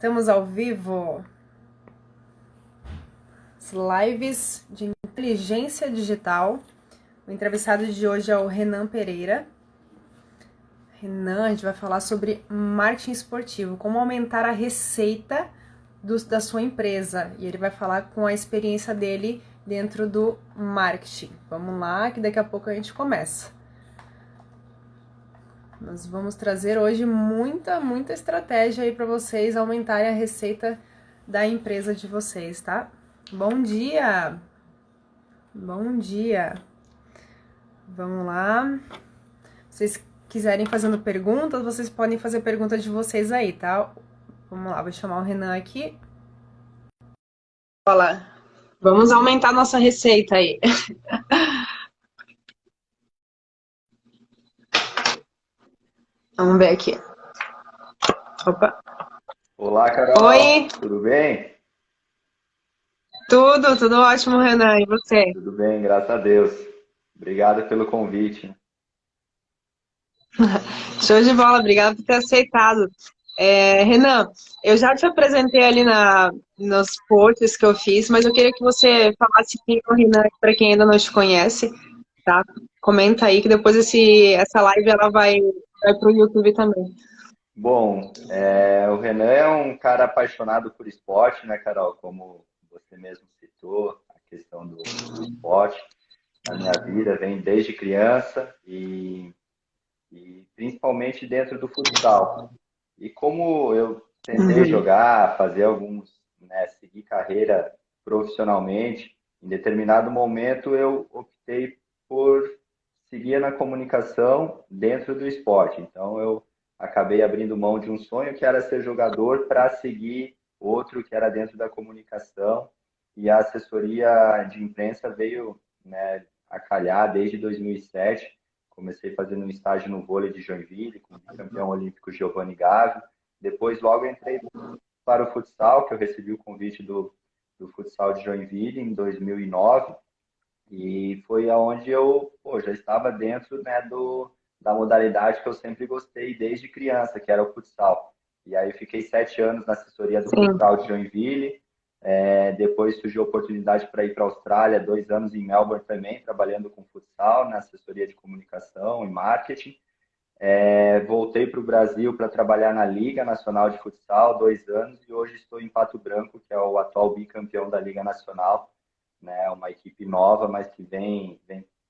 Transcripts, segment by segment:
Estamos ao vivo. As lives de inteligência digital. O entrevistado de hoje é o Renan Pereira. Renan, a gente vai falar sobre marketing esportivo, como aumentar a receita da sua empresa. E ele vai falar com a experiência dele dentro do marketing. Vamos lá, que daqui a pouco a gente começa. Nós vamos trazer hoje muita estratégia aí para vocês aumentarem a receita da empresa de vocês, tá? Bom dia! Bom dia! Vamos lá. Se vocês quiserem fazendo perguntas, vocês podem fazer perguntas de vocês aí, tá? Vamos lá, vou chamar o Renan aqui. Olá. Vamos aumentar nossa receita aí. Vamos ver aqui. Opa. Olá, Carol. Oi. Tudo bem? Tudo ótimo, Renan. E você? Tudo bem, graças a Deus. Obrigado pelo convite. Show de bola, obrigada por ter aceitado. Renan, eu já te apresentei ali nos posts que eu fiz, mas eu queria que você falasse quem é o Renan, para quem ainda não te conhece, tá? Comenta aí que depois essa live ela vai para o YouTube também. Bom, o Renan é um cara apaixonado por esporte, né, Carol? Como você mesmo citou, a questão do esporte na minha vida vem desde criança e principalmente dentro do futsal. E como eu tentei Uhum. jogar, fazer alguns, né, seguir carreira profissionalmente, em determinado momento eu optei por seguir na comunicação dentro do esporte. Então eu acabei abrindo mão de um sonho que era ser jogador para seguir outro que era dentro da comunicação. E a assessoria de imprensa veio, né, a calhar desde 2007. Comecei fazendo um estágio no vôlei de Joinville, com o campeão olímpico Giovanni Gavi. Depois, logo entrei para o futsal, que eu recebi o convite do futsal de Joinville em 2009. E foi aonde eu já estava dentro, né, da modalidade que eu sempre gostei desde criança, que era o futsal. E aí fiquei 7 anos na assessoria do Sim. futsal de Joinville. Depois surgiu a oportunidade para ir para a Austrália, 2 anos em Melbourne também, trabalhando com futsal, na assessoria de comunicação e marketing. Voltei para o Brasil para trabalhar na Liga Nacional de Futsal, 2 anos, e hoje estou em Pato Branco, que é o atual bicampeão da Liga Nacional, né? Uma equipe nova, mas que vem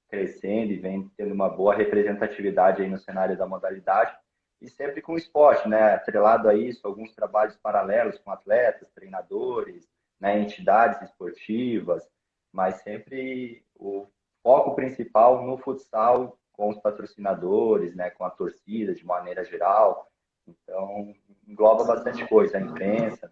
crescendo e vem tendo uma boa representatividade aí no cenário da modalidade, e sempre com esporte, né? Atrelado a isso, alguns trabalhos paralelos com atletas, treinadores, né? Entidades esportivas, mas sempre o foco principal no futsal com os patrocinadores, né? Com a torcida de maneira geral. Então, engloba bastante coisa, a imprensa.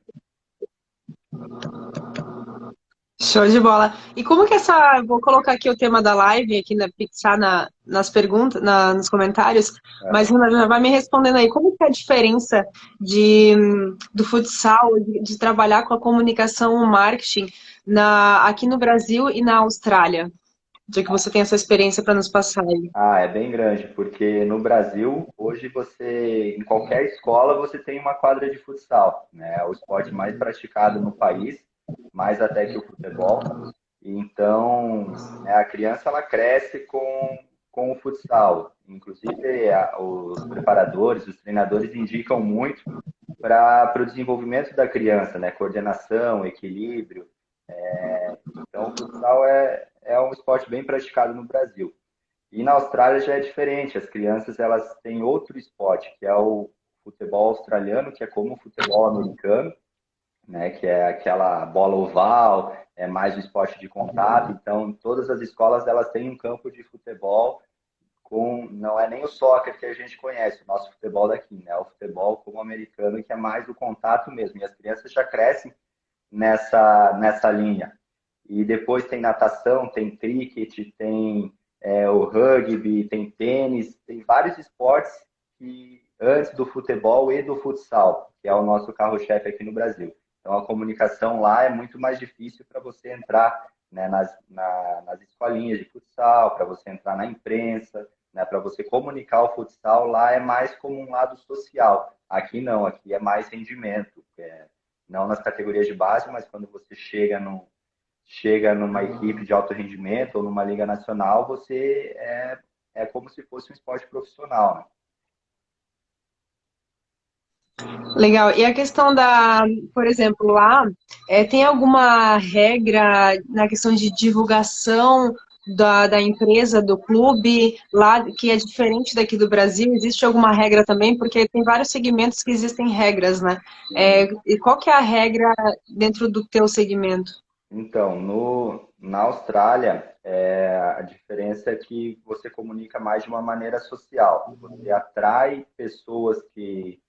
Show de bola. E como que vou colocar aqui o tema da live, aqui fixar nas perguntas, nos comentários, mas Uhum. Renan já vai me respondendo aí, como que é a diferença do futsal, de trabalhar com a comunicação, o marketing, aqui no Brasil e na Austrália? Já que você tem essa experiência para nos passar aí. É bem grande, porque no Brasil, hoje você, em qualquer escola, você tem uma quadra de futsal, né? É o esporte mais praticado no país, mais até que o futebol. Então, né, a criança ela cresce com o futsal. Inclusive, os preparadores, os treinadores indicam muito para o desenvolvimento da criança, né? Coordenação, equilíbrio. Então, o futsal é um esporte bem praticado no Brasil. E na Austrália já é diferente. As crianças elas têm outro esporte, que é o futebol australiano, que é como o futebol americano, né? Que é aquela bola oval, é mais um esporte de contato. Então, todas as escolas elas têm um campo de futebol não é nem o soccer que a gente conhece, o nosso futebol daqui, né? O futebol como americano, que é mais o contato mesmo. E as crianças já crescem nessa linha. E depois tem natação, tem cricket, tem o rugby, tem tênis, tem vários esportes que antes do futebol e do futsal, que é o nosso carro-chefe aqui no Brasil. Então a comunicação lá é muito mais difícil para você entrar, né, nas escolinhas de futsal, para você entrar na imprensa, né, para você comunicar o futsal lá é mais como um lado social. Aqui não, aqui é mais rendimento, não nas categorias de base, mas quando você chega numa equipe de alto rendimento ou numa liga nacional, você é como se fosse um esporte profissional, né? Legal. E a questão da, por exemplo, lá, tem alguma regra na questão de divulgação da empresa, do clube, lá, que é diferente daqui do Brasil? Existe alguma regra também? Porque tem vários segmentos que existem regras, né? E qual que é a regra dentro do teu segmento? Então, na Austrália, a diferença é que você comunica mais de uma maneira social. Você atrai pessoas que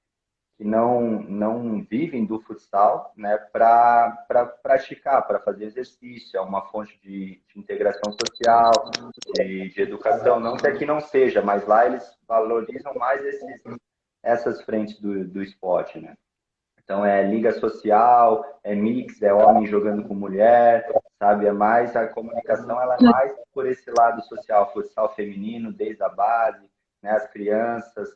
não vivem do futsal, né, para praticar, para fazer exercício. É uma fonte de integração social, de educação. Não que aqui não seja, mas lá eles valorizam mais essas frentes do esporte, né? Então é liga social, é mix, é homem jogando com mulher, sabe? É mais a comunicação, ela é mais por esse lado social, futsal feminino, desde a base, né? As crianças.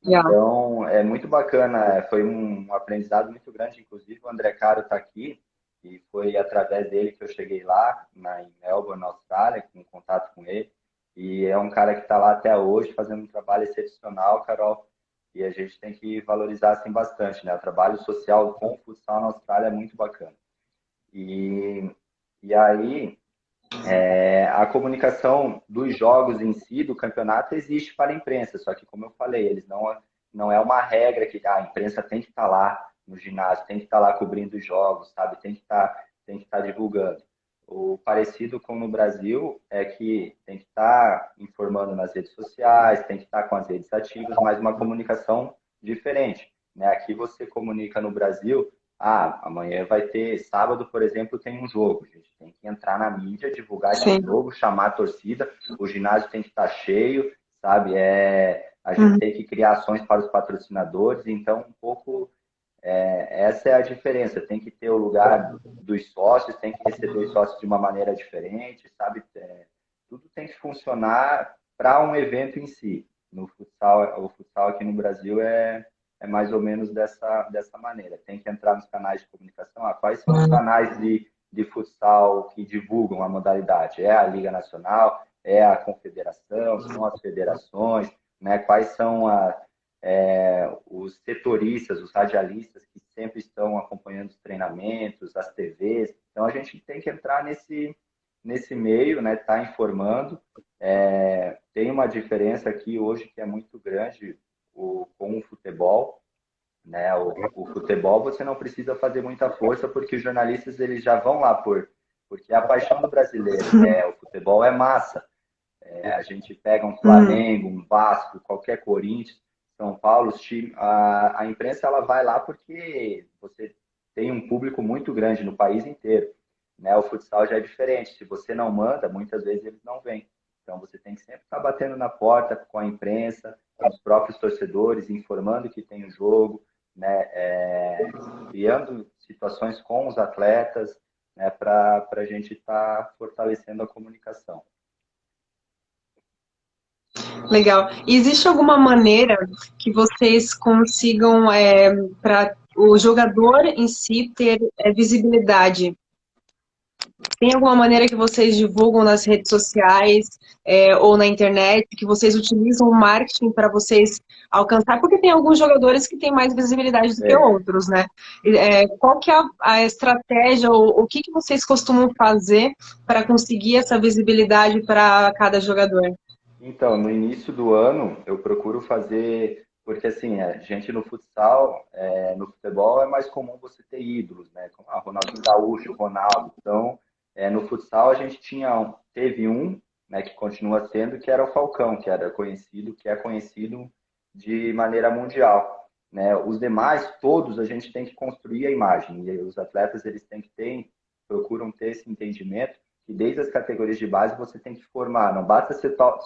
Yeah. Então é muito bacana, foi um aprendizado muito grande. Inclusive o André Caro está aqui e foi através dele que eu cheguei lá, em Melbourne, na Austrália, com contato com ele. E é um cara que está lá até hoje fazendo um trabalho excepcional, Carol. E a gente tem que valorizar assim bastante, né? O trabalho social com o futsal na Austrália é muito bacana. E, e aí, a comunicação dos jogos em si, do campeonato, existe para a imprensa, só que, como eu falei, eles não é uma regra que a imprensa tem que estar lá no ginásio, tem que estar lá cobrindo os jogos, sabe? Tem que estar divulgando. O parecido com no Brasil é que tem que estar informando nas redes sociais, tem que estar com as redes ativas, mas uma comunicação diferente, né? Aqui você comunica no Brasil, amanhã vai ter, sábado, por exemplo, tem um jogo. A gente tem que entrar na mídia, divulgar esse Sim. jogo, chamar a torcida, o ginásio tem que estar cheio, sabe? A gente tem que criar ações para os patrocinadores, então um pouco essa é a diferença. Tem que ter o lugar dos sócios, tem que receber os sócios de uma maneira diferente, sabe? Tudo tem que funcionar para um evento em si. No futsal, o futsal aqui no Brasil é mais ou menos dessa maneira. Tem que entrar nos canais de comunicação. Quais são os canais de futsal que divulgam a modalidade? É a Liga Nacional? É a Confederação? São as federações? Né? Quais são os setoristas, os radialistas que sempre estão acompanhando os treinamentos, as TVs? Então a gente tem que entrar nesse meio, né? Tá informando. Tem uma diferença aqui hoje que é muito grande com o futebol, né? O futebol você não precisa fazer muita força porque os jornalistas eles já vão lá porque é a paixão do brasileiro. O futebol é massa. A gente pega um Flamengo, um Vasco, qualquer Corinthians, São Paulo, os times, a imprensa ela vai lá porque você tem um público muito grande no país inteiro, né? O futsal já é diferente. Se você não manda, muitas vezes eles não vêm. Então você tem que sempre estar batendo na porta com a imprensa, com os próprios torcedores, informando que tem o jogo, né? Criando situações com os atletas, né? Para a gente estar fortalecendo a comunicação. Legal. E existe alguma maneira que vocês consigam, para o jogador em si ter visibilidade? Tem alguma maneira que vocês divulgam nas redes sociais, ou na internet, que vocês utilizam o marketing para vocês alcançar? Porque tem alguns jogadores que têm mais visibilidade do que outros, né? Qual que é a estratégia, ou o que vocês costumam fazer para conseguir essa visibilidade para cada jogador? Então, no início do ano, eu procuro fazer, porque assim, a gente no futsal, no futebol é mais comum você ter ídolos, né? Como a Ronaldinho Gaúcho, Ronaldo. Então, no futsal a gente teve um, né, que continua sendo, que era o Falcão, que é conhecido de maneira mundial, né? Os demais, todos, a gente tem que construir a imagem. E os atletas, eles têm que procuram ter esse entendimento que desde as categorias de base você tem que formar. Não basta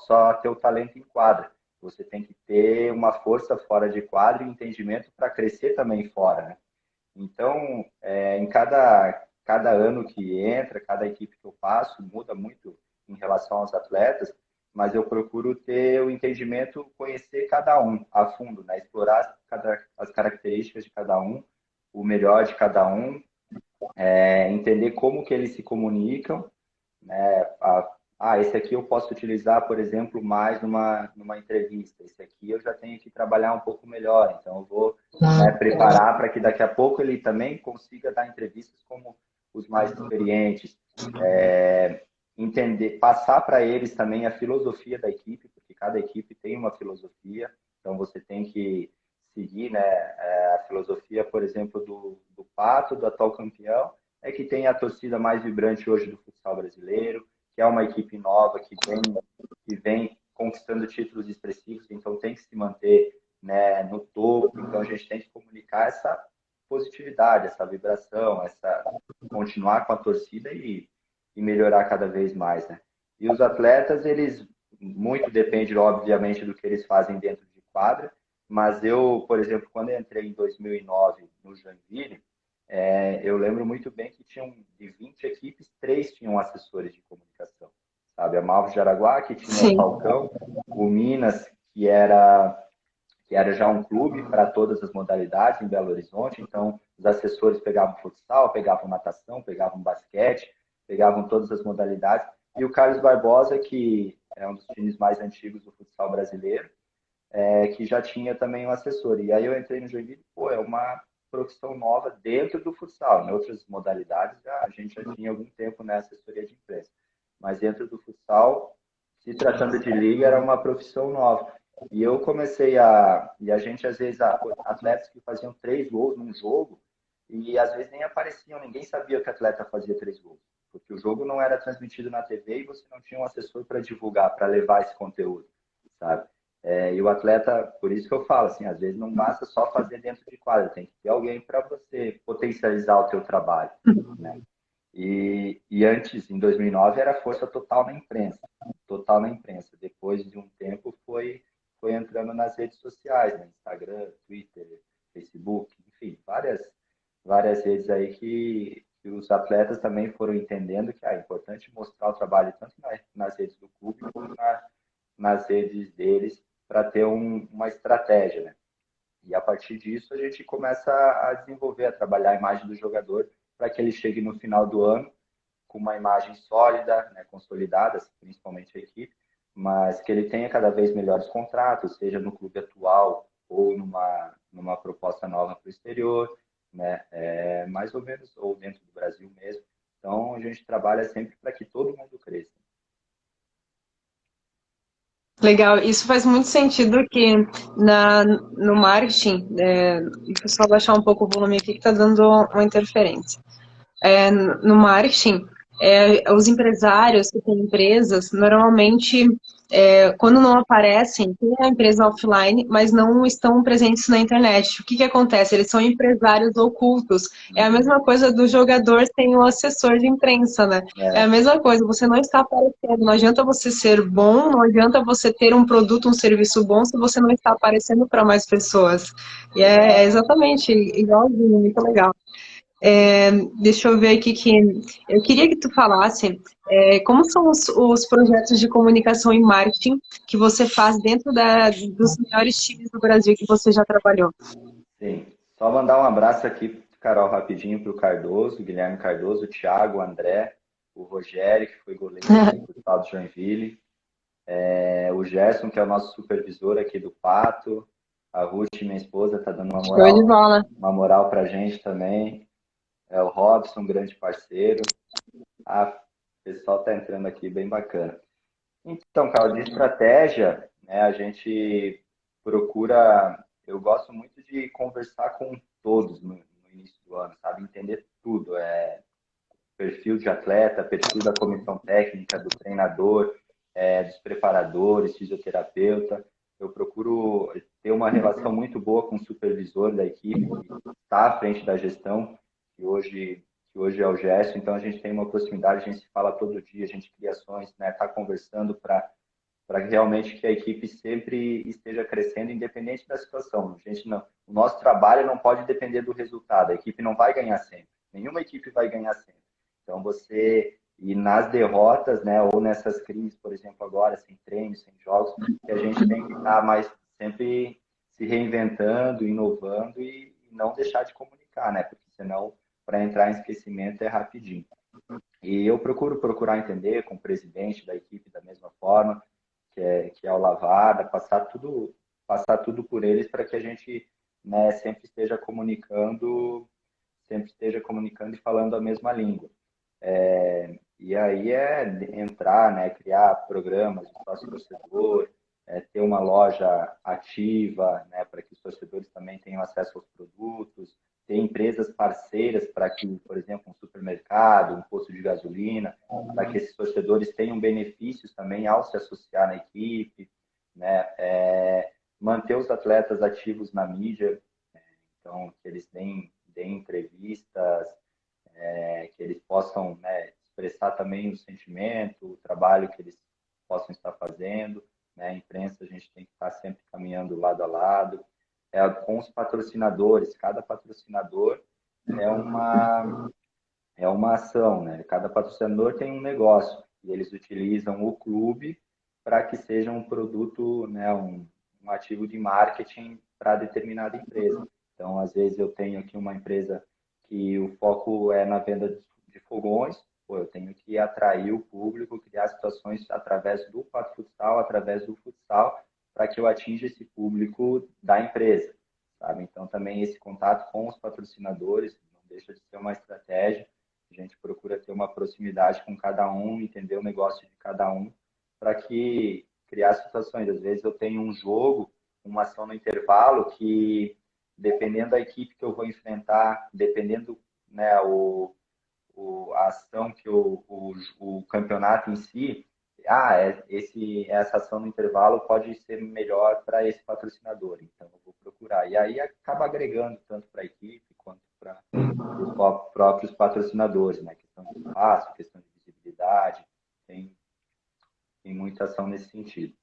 só ter o talento em quadra. Você tem que ter uma força fora de quadra e entendimento para crescer também fora, né? Então, em cada ano que entra, cada equipe que eu passo, muda muito em relação aos atletas, mas eu procuro ter o entendimento, conhecer cada um a fundo, né? Explorar as características de cada um o melhor de cada um, entender como que eles se comunicam, né? Esse aqui eu posso utilizar, por exemplo, mais numa entrevista. Esse aqui eu já tenho que trabalhar um pouco melhor. Então, eu vou, né, preparar para que daqui a pouco ele também consiga dar entrevistas como os mais experientes. Entender, passar para eles também a filosofia da equipe, porque cada equipe tem uma filosofia. Então, você tem que seguir, né, a filosofia, por exemplo, do Pato, do atual campeão, é que tem a torcida mais vibrante hoje do futsal brasileiro, que é uma equipe nova, que vem conquistando títulos expressivos, então tem que se manter, né, no topo. Então a gente tem que comunicar essa positividade, essa vibração, continuar com a torcida e melhorar cada vez mais, né? E os atletas, eles muito depende, obviamente, do que eles fazem dentro de quadra, mas eu, por exemplo, quando eu entrei em 2009 no Joinville, eu lembro muito bem que tinham de 20 equipes, 3 tinham assessores de comunicação, sabe? A Malvo de Araguá, que tinha o Sim. Falcão, o Minas, que era já um clube para todas as modalidades em Belo Horizonte, então os assessores pegavam futsal, pegavam natação, pegavam basquete, pegavam todas as modalidades, e o Carlos Barbosa, que é um dos times mais antigos do futsal brasileiro, que já tinha também um assessor. E aí eu entrei no Joinville, pô, é uma profissão nova dentro do futsal. Em outras modalidades, a gente já tinha algum tempo na assessoria de imprensa. Mas dentro do futsal, se tratando de liga, era uma profissão nova. E eu comecei e a gente, às vezes, atletas que faziam 3 gols num jogo, e às vezes nem apareciam, ninguém sabia que o atleta fazia 3 gols. Porque o jogo não era transmitido na TV e você não tinha um assessor para divulgar, para levar esse conteúdo, sabe? E o atleta, por isso que eu falo, assim, às vezes não basta só fazer dentro de quadra, tem que ter alguém para você potencializar o teu trabalho, né? E antes, em 2009, era força total na imprensa. Depois de um tempo, foi entrando nas redes sociais, né? Instagram, Twitter, Facebook, enfim, várias redes aí que os atletas também foram entendendo que é importante mostrar o trabalho tanto nas redes do clube como nas redes deles para ter uma estratégia, né? E a partir disso a gente começa a desenvolver, a trabalhar a imagem do jogador para que ele chegue no final do ano com uma imagem sólida, né, consolidada, principalmente a equipe, mas que ele tenha cada vez melhores contratos, seja no clube atual ou numa proposta nova para o exterior, né, mais ou menos, ou dentro do Brasil mesmo. Então a gente trabalha sempre para que todo mundo cresça. Legal, isso faz muito sentido que no marketing, deixa eu só baixar um pouco o volume aqui que está dando uma interferência. No marketing, os empresários que têm empresas, normalmente, quando não aparecem, tem a empresa offline, mas não estão presentes na internet. O que acontece? Eles são empresários ocultos. É a mesma coisa do jogador sem o assessor de imprensa, né? É a É, mesma coisa, você não está aparecendo. Não adianta você ser bom, não adianta você ter um produto, um serviço bom, se você não está aparecendo para mais pessoas. E é exato. exatamente igualzinho, muito legal. Deixa eu ver aqui que eu queria que tu falasse como são os projetos de comunicação e marketing que você faz dentro dos melhores times do Brasil que você já trabalhou. Sim. Só mandar um abraço aqui, Carol, rapidinho para o Cardoso, Guilherme Cardoso, o Thiago, o André, o Rogério, que foi goleiro do Estado de Joinville, o Gerson, que é o nosso supervisor aqui do Pato, a Ruth, minha esposa, está dando Show de bola. uma moral para a gente também, o Robson, grande parceiro. O pessoal está entrando aqui, bem bacana. Então, Carol, de estratégia, né, a gente procura. Eu gosto muito de conversar com todos no início do ano, sabe? Entender tudo. Perfil de atleta, perfil da comissão técnica, do treinador, dos preparadores, fisioterapeuta. Eu procuro ter uma relação muito boa com o supervisor da equipe, que está à frente da gestão, que hoje é o Gerson. Então, a gente tem uma proximidade, a gente se fala todo dia, a gente cria ações, né? Está conversando para realmente que a equipe sempre esteja crescendo, independente da situação. A gente não, o nosso trabalho não pode depender do resultado. A equipe não vai ganhar sempre. Nenhuma equipe vai ganhar sempre. Então, e nas derrotas, né, ou nessas crises, por exemplo, agora, sem treinos, sem jogos, que a gente tem que estar mais sempre se reinventando, inovando e não deixar de comunicar. comunicar, né? Porque senão, para entrar em esquecimento é rapidinho. E eu procuro procurar entender com o presidente da equipe da mesma forma, que é o Lavada, passar tudo por eles para que a gente, né, sempre esteja comunicando e falando a mesma língua. E aí é entrar, né, criar programas de sócio-torcedor, ter uma loja ativa, né, para que os torcedores também tenham acesso aos produtos, ter empresas parceiras para que, por exemplo, um supermercado, um posto de gasolina, para que esses torcedores tenham benefícios também ao se associar na equipe, né, manter os atletas ativos na mídia, então que eles deem entrevistas, que eles possam, né, expressar também o sentimento, o trabalho que eles possam estar fazendo. Né? A imprensa, a gente tem que estar sempre caminhando lado a lado. Com os patrocinadores, cada patrocinador é uma ação, né? Cada patrocinador tem um negócio e eles utilizam o clube para que seja um produto, né, um ativo de marketing para determinada empresa. Então, às vezes eu tenho aqui uma empresa que o foco é na venda de fogões, pô, eu tenho que atrair o público, criar situações através do Pato Futsal, através do futsal, para que eu atinja esse público da empresa, sabe? Então, também esse contato com os patrocinadores não deixa de ser uma estratégia. A gente procura ter uma proximidade com cada um, entender o negócio de cada um, para que criar situações. Às vezes eu tenho um jogo, uma ação no intervalo que, dependendo da equipe que eu vou enfrentar, dependendo, né, a ação que o campeonato em si, essa ação no intervalo pode ser melhor para esse patrocinador, então eu vou procurar. E aí acaba agregando tanto para a equipe quanto para os próprios patrocinadores, né? Questão de espaço, questão de visibilidade, tem muita ação nesse sentido.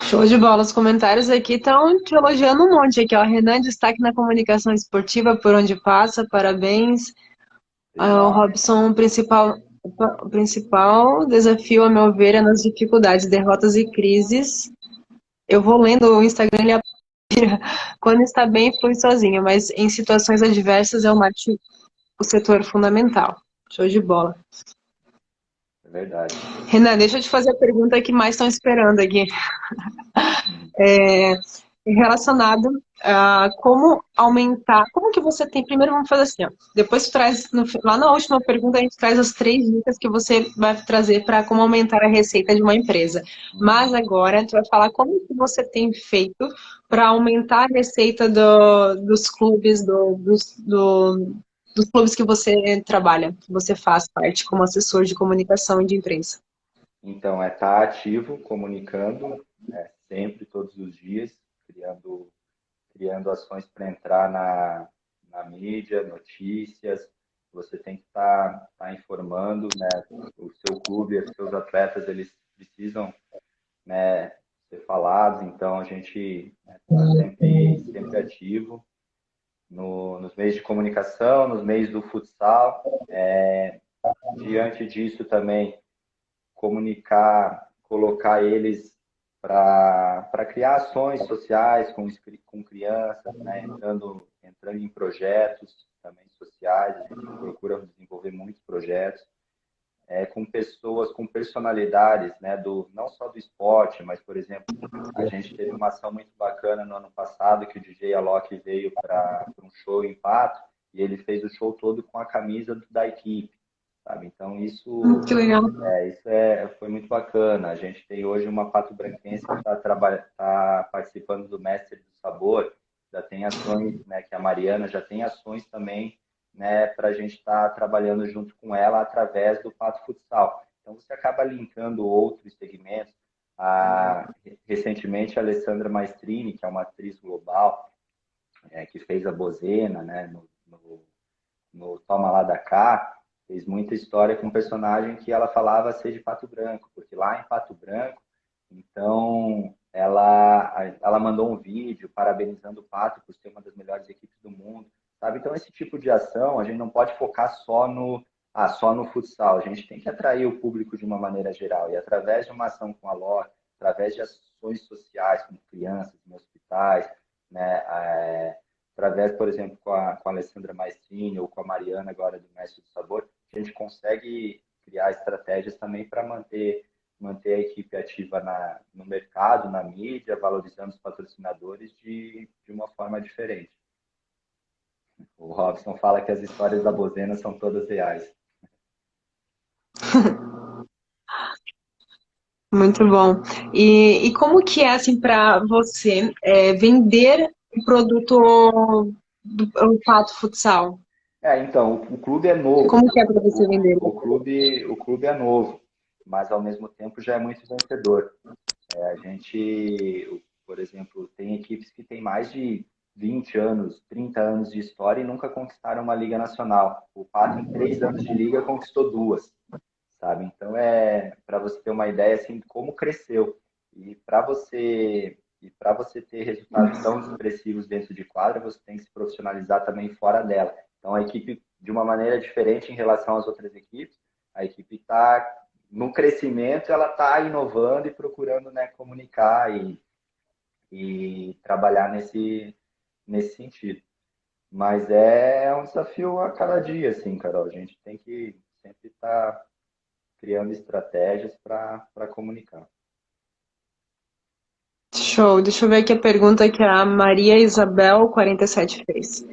Show de bola. Os comentários aqui estão te elogiando um monte aqui, ó. Renan, destaque na comunicação esportiva por onde passa, parabéns. O Robson, o principal desafio, a meu ver, é nas dificuldades, derrotas e crises. Eu vou lendo o Instagram, ele quando está bem, flui sozinho, mas em situações adversas é o marketing o setor fundamental. Show de bola. É verdade. Renan, deixa eu te fazer a pergunta que mais estão esperando aqui. Relacionado a como aumentar, como que você tem, primeiro vamos fazer assim, ó, depois tu traz, lá na última pergunta a gente traz as 3 dicas que você vai trazer para como aumentar a receita de uma empresa, mas agora tu vai falar como que você tem feito para aumentar a receita dos clubes, dos clubes que você trabalha, que você faz parte como assessor de comunicação e de imprensa. Então, estar ativo, comunicando, né, sempre, todos os dias, criando ações para entrar na mídia, notícias. Você tem que estar informando, né, o seu clube, os seus atletas, eles precisam, né, ser falados. Então, a gente está sempre ativo nos meios de comunicação, nos meios do futsal. Diante disso também, comunicar, colocar eles para criar ações sociais com crianças, né? entrando em projetos também sociais. A gente procura desenvolver muitos projetos com pessoas, com personalidades, né? Não só do esporte, mas, por exemplo, a gente teve uma ação muito bacana no ano passado que o DJ Alok veio para um show em Pato e ele fez o show todo com a camisa da equipe. Sabe? Então, Que legal. foi muito bacana. A gente tem hoje uma Pato Branquense que tá participando do Mestre do Sabor, já tem ações, né, que a Mariana já tem ações também, né, para a gente estar trabalhando junto com ela através do Pato Futsal. Então, você acaba linkando outros segmentos. Recentemente, a Alessandra Maestrini, que é uma atriz global, que fez a Bozena, né, no Toma Lá da Cá, fez muita história com um personagem que ela falava ser de Pato Branco, porque lá em Pato Branco, então, ela mandou um vídeo parabenizando o Pato por ser uma das melhores equipes do mundo, sabe? Então, esse tipo de ação, a gente não pode focar só no futsal, a gente tem que atrair o público de uma maneira geral, e através de uma ação com a LOR, através de ações sociais com crianças em hospitais, né, através, por exemplo, com a Alessandra Maestrini ou com a Mariana agora do Mestre do Sabor, a gente consegue criar estratégias também para manter a equipe ativa no mercado, na mídia, valorizando os patrocinadores de uma forma diferente. O Robson fala que as histórias da Bozena são todas reais. Muito bom. E como que é assim para você vender o produto do Pato Futsal? Então, o clube é novo. Como que é para você vender? O clube é novo, mas ao mesmo tempo já é muito vencedor. A gente, por exemplo, tem equipes que têm mais de 20 anos, 30 anos de história e nunca conquistaram uma Liga Nacional. O Pato, em 3 anos de liga, conquistou duas, sabe? Então, para você ter uma ideia assim, de como cresceu. E para você ter resultados tão expressivos dentro de quadra, você tem que se profissionalizar também fora dela. Então, a equipe, de uma maneira diferente em relação às outras equipes, a equipe está no crescimento, ela está inovando e procurando, né, comunicar e trabalhar nesse sentido. Mas é um desafio a cada dia, assim, Carol. A gente tem que sempre estar criando estratégias para comunicar. Show. Deixa eu ver aqui a pergunta que a Maria Isabel 47 fez.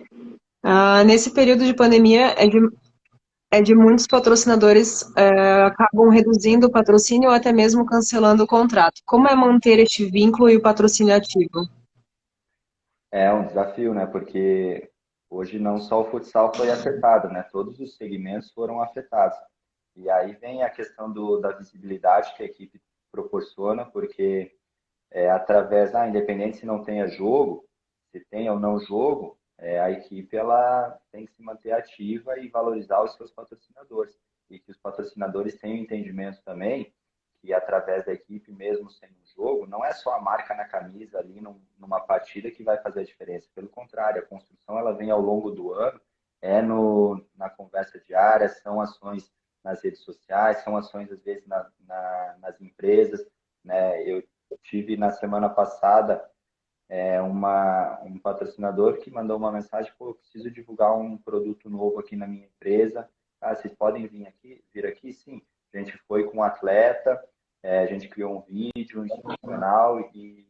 Nesse período de pandemia, é de muitos patrocinadores acabam reduzindo o patrocínio ou até mesmo cancelando o contrato. Como é manter este vínculo e o patrocínio ativo? É um desafio, né? Porque hoje não só o futsal foi afetado, né? Todos os segmentos foram afetados. E aí vem a questão da visibilidade que a equipe proporciona, porque através, independente se não tenha jogo, se tem ou não jogo, a equipe ela tem que se manter ativa e valorizar os seus patrocinadores. E que os patrocinadores tenham entendimento também que através da equipe, mesmo sem um jogo, não é só a marca na camisa ali numa partida que vai fazer a diferença. Pelo contrário, a construção ela vem ao longo do ano, na conversa diária, são ações nas redes sociais, são ações às vezes nas empresas, né? Eu tive na semana passada um patrocinador que mandou uma mensagem: pô, eu preciso divulgar um produto novo aqui na minha empresa. Vocês podem vir aqui? Sim. A gente foi com um atleta, a gente criou um vídeo institucional e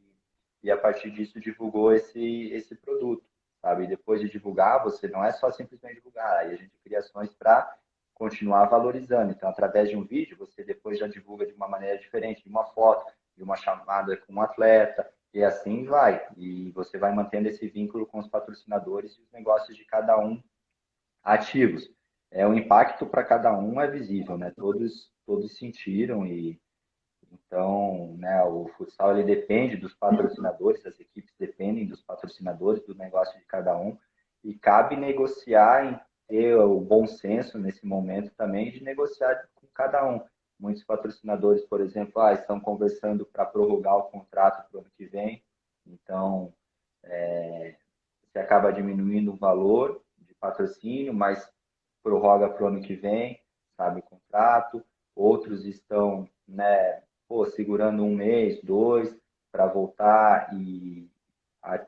a partir disso divulgou esse produto, sabe? E depois de divulgar, você não é só simplesmente divulgar, aí a gente cria ações para continuar valorizando. Então, através de um vídeo, você depois já divulga de uma maneira diferente, de uma foto, de uma chamada com um atleta, e assim vai. E você vai mantendo esse vínculo com os patrocinadores e os negócios de cada um ativos. O impacto para cada um é visível, né? Todos sentiram e então, né, o futsal ele depende dos patrocinadores, as equipes dependem dos patrocinadores, do negócio de cada um e cabe negociar e ter o bom senso nesse momento também de negociar com cada um. Muitos patrocinadores, por exemplo, estão conversando para prorrogar o contrato para o ano que vem, então você acaba diminuindo o valor de patrocínio, mas prorroga para o ano que vem, sabe, o contrato. Outros estão, né, segurando um mês, dois, para voltar e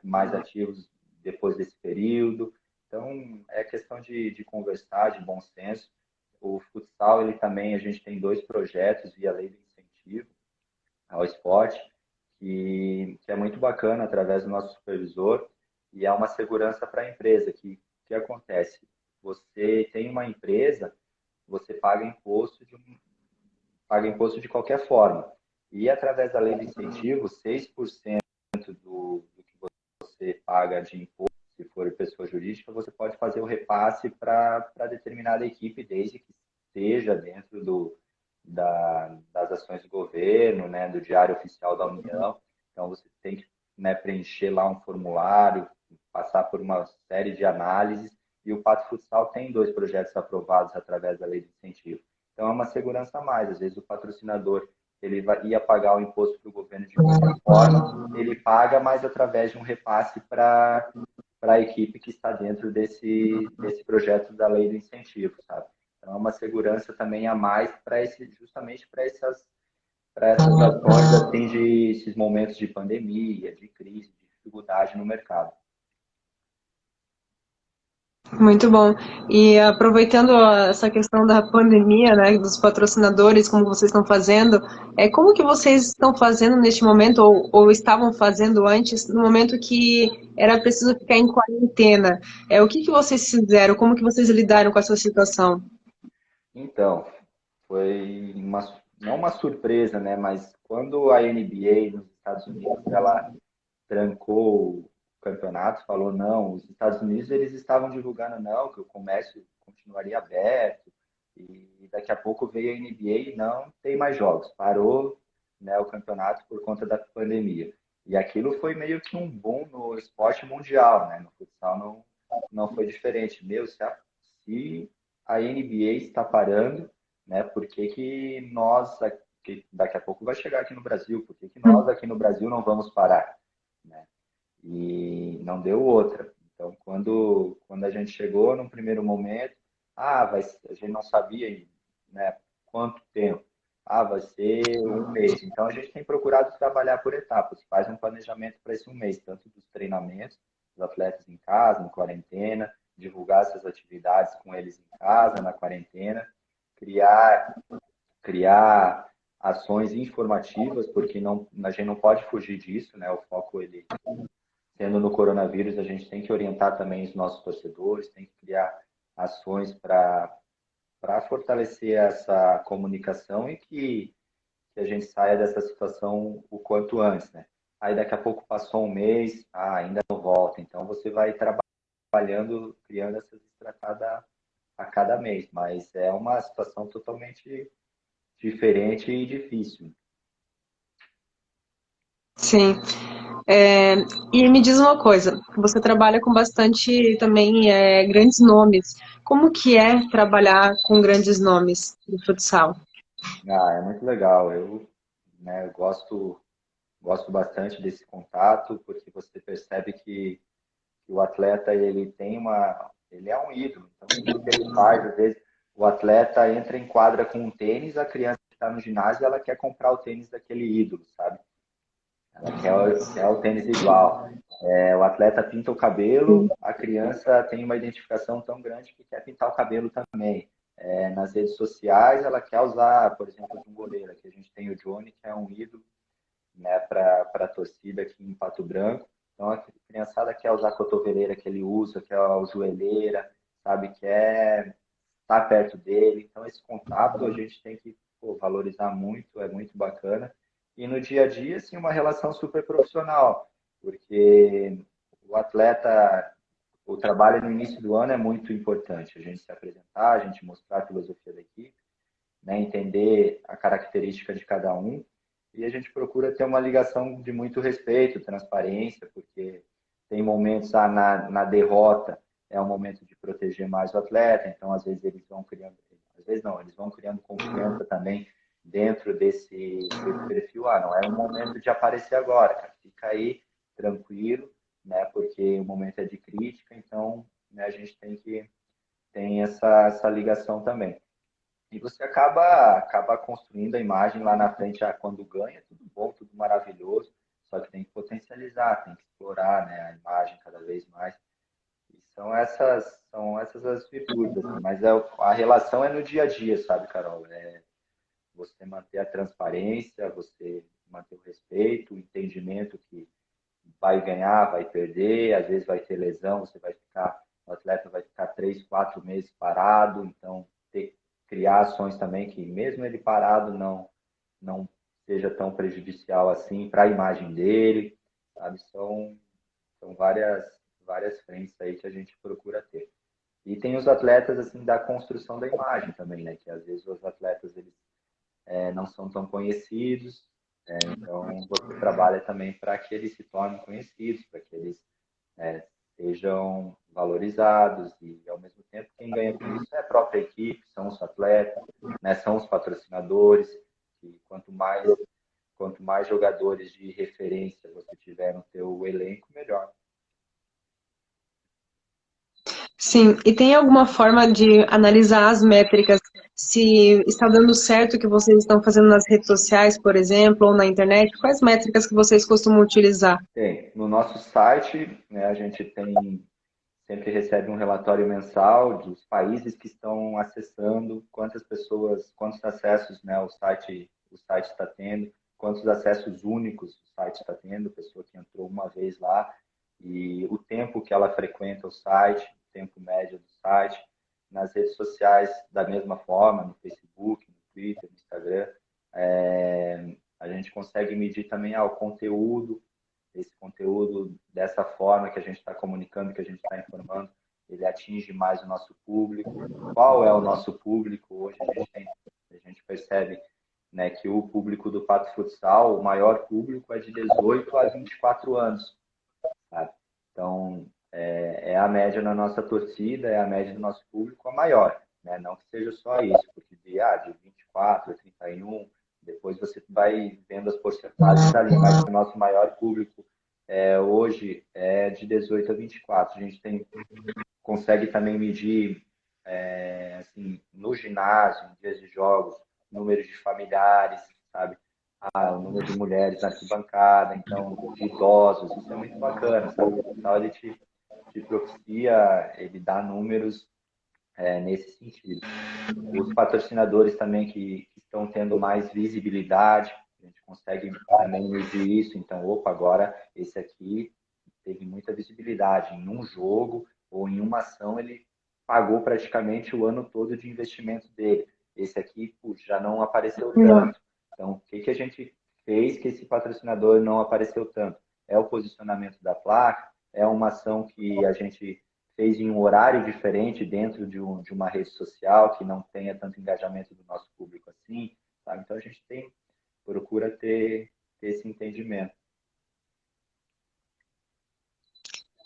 mais ativos depois desse período. Então, é questão de conversar, de bom senso. O futsal, ele também, a gente tem 2 projetos via lei de incentivo ao esporte, que é muito bacana através do nosso supervisor e é uma segurança para a empresa. Que acontece? Você tem uma empresa, você paga imposto de qualquer forma. E através da lei de incentivo, 6% do que você paga de imposto, se for pessoa jurídica, você pode fazer o repasse para determinada equipe, desde que esteja dentro das ações do governo, né, do Diário Oficial da União. Então, você tem que, né, preencher lá um formulário, passar por uma série de análises, e o Pato Futsal tem 2 projetos aprovados através da lei de incentivo. Então, é uma segurança a mais. Às vezes, o patrocinador ia pagar o imposto para o governo de qualquer forma, ele paga, mas através de um repasse para a equipe que está dentro desse projeto da lei do incentivo, sabe? Então, é uma segurança também a mais justamente para essas ações assim, esses momentos de pandemia, de crise, de dificuldade no mercado. Muito bom. E aproveitando essa questão da pandemia, né, dos patrocinadores, como vocês estão fazendo, como que vocês estão fazendo neste momento, ou estavam fazendo antes, no momento que era preciso ficar em quarentena? O que que vocês fizeram? Como que vocês lidaram com essa situação? Então, foi não uma surpresa, né? Mas quando a NBA nos Estados Unidos ela trancou o campeonato, falou não, os Estados Unidos eles estavam divulgando não, que o comércio continuaria aberto e daqui a pouco veio a NBA e não tem mais jogos, parou, né, o campeonato por conta da pandemia. E aquilo foi meio que um boom no esporte mundial, né? No futsal não foi diferente. Meu, se a NBA está parando, né? Por que que nós aqui, daqui a pouco vai chegar aqui no Brasil? Por que que nós aqui no Brasil não vamos parar, né? E não deu outra. Então, quando a gente chegou num primeiro momento, a gente não sabia, né, quanto tempo. Vai ser um mês. Então, a gente tem procurado trabalhar por etapas. Faz um planejamento para esse um mês, tanto dos treinamentos, dos atletas em casa, em quarentena, divulgar essas atividades com eles em casa, na quarentena, criar, criar ações informativas, porque a gente não pode fugir disso, né? O foco ele sendo no coronavírus, a gente tem que orientar também os nossos torcedores, tem que criar ações para fortalecer essa comunicação e que a gente saia dessa situação o quanto antes, né? Aí daqui a pouco passou um mês, ainda não volta. Então você vai trabalhando, criando essas estratégias a cada mês, mas é uma situação totalmente diferente e difícil. Sim. E me diz uma coisa, você trabalha com bastante também grandes nomes. Como que é trabalhar com grandes nomes do futsal? É muito legal. Eu, né, gosto bastante desse contato, porque você percebe que o atleta ele é um ídolo. Então, tudo que ele faz, às vezes, o atleta entra em quadra com um tênis, a criança que está no ginásio, ela quer comprar o tênis daquele ídolo, sabe? Ela quer o tênis igual. O atleta pinta o cabelo, a criança tem uma identificação tão grande que quer pintar o cabelo também. Nas redes sociais, ela quer usar, por exemplo, de um goleiro. Aqui a gente tem o Johnny, que é um ídolo, né, para a torcida aqui em Pato Branco. Então, a criançada quer usar a cotoveleira que ele usa, quer a joelheira, sabe, quer estar perto dele. Então, esse contato a gente tem que valorizar muito, é muito bacana. E no dia a dia, assim, uma relação super profissional, porque o atleta, o trabalho no início do ano é muito importante. A gente se apresentar, a gente mostrar a filosofia da equipe, né, entender a característica de cada um e a gente procura ter uma ligação de muito respeito, transparência, porque tem momentos na derrota é um momento de proteger mais o atleta, então às vezes eles vão criando, às vezes não, eles vão criando confiança também dentro desse perfil. Não é um momento de aparecer agora, cara, fica aí tranquilo, né? Porque o momento é de crítica, então né, a gente tem essa ligação também. E você acaba construindo a imagem lá na frente, quando ganha, tudo bom, tudo maravilhoso, só que tem que potencializar, tem que explorar, né, a imagem cada vez mais. E são essas as virtudes, assim. Mas a relação é no dia a dia, sabe, Carol? Você manter a transparência, você manter o respeito, o entendimento que vai ganhar, vai perder, às vezes vai ter lesão, o atleta vai ficar 3, 4 meses parado, então criar ações também que mesmo ele parado não seja tão prejudicial assim para a imagem dele, sabe? São várias frentes aí que a gente procura ter. E tem os atletas assim da construção da imagem também, né? Que às vezes os atletas eles não são tão conhecidos, então você trabalha também para que eles se tornem conhecidos, para que eles sejam valorizados e ao mesmo tempo quem ganha com isso é a própria equipe, são os atletas, né, são os patrocinadores, e quanto mais jogadores de referência você tiver no teu elenco, melhor. Sim, e tem alguma forma de analisar as métricas, se está dando certo o que vocês estão fazendo nas redes sociais, por exemplo, ou na internet? Quais métricas que vocês costumam utilizar? Tem, no nosso site, né, a gente tem sempre recebe um relatório mensal dos países que estão acessando, quantas pessoas, quantos acessos, né, o site está tendo, quantos acessos únicos o site está tendo, pessoa que entrou uma vez lá, e o tempo que ela frequenta o site, o tempo médio do site. Nas redes sociais, da mesma forma, no Facebook, no Twitter, no Instagram, a gente consegue medir também o conteúdo, esse conteúdo dessa forma que a gente está comunicando, que a gente está informando, ele atinge mais o nosso público. Qual é o nosso público? Hoje a gente percebe, né, que o público do Pato Futsal, o maior público é de 18 a 24 anos. Sabe? Então, é a média na nossa torcida, é a média do nosso público a maior. Né? Não que seja só isso, porque de 24 a 31, depois você vai vendo as porcentagens ali, mas o nosso maior público hoje é de 18 a 24. A gente consegue também medir, assim, no ginásio, em dias de jogos, número de familiares, sabe? O número de mulheres na arquibancada, então, de idosos, isso é muito bacana, sabe? Então, ele te propicia, ele dá números nesse sentido. Os patrocinadores também que estão tendo mais visibilidade, a gente consegue também medir isso, então, opa, agora esse aqui teve muita visibilidade em um jogo ou em uma ação, ele pagou praticamente o ano todo de investimento dele. Esse aqui, puxa, já não apareceu tanto. Então, o que a gente fez que esse patrocinador não apareceu tanto? É o posicionamento da placa, é uma ação que a gente fez em um horário diferente dentro de uma rede social que não tenha tanto engajamento do nosso público assim, sabe? Então, a gente procura ter esse entendimento.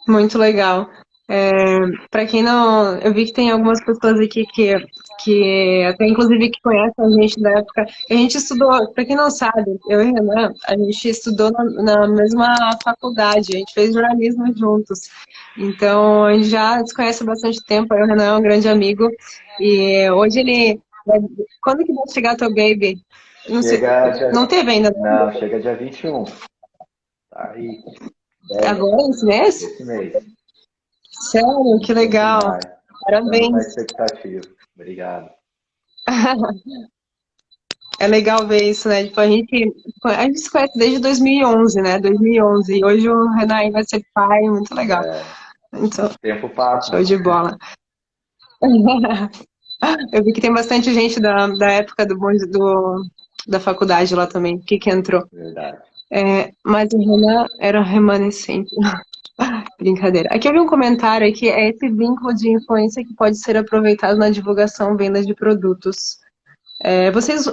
Muito legal. Para quem não, eu vi que tem algumas pessoas aqui que até inclusive que conhecem a gente da época. A gente estudou, para quem não sabe, eu e Renan, a gente estudou na mesma faculdade, a gente fez jornalismo juntos. Então, a gente já se conhece há bastante tempo. Eu e o Renan é um grande amigo. E hoje quando que vai chegar teu baby? Não sei, não teve ainda, né? Não, chega dia 21. Tá aí. Agora, esse mês? Esse mês. Sério, que legal. Estamos na Parabéns. expectativa. Obrigado. É legal ver isso, né? Tipo, a gente se conhece desde 2011, né? 2011. E hoje o Renan vai ser pai, muito legal. Então, O tempo passa. show de bola. Eu vi que tem bastante gente da época da faculdade lá também, que entrou. Verdade. Mas o Renan era remanescente. Brincadeira. Aqui eu vi um comentário aqui, é esse vínculo de influência que pode ser aproveitado na divulgação e venda de produtos. Vocês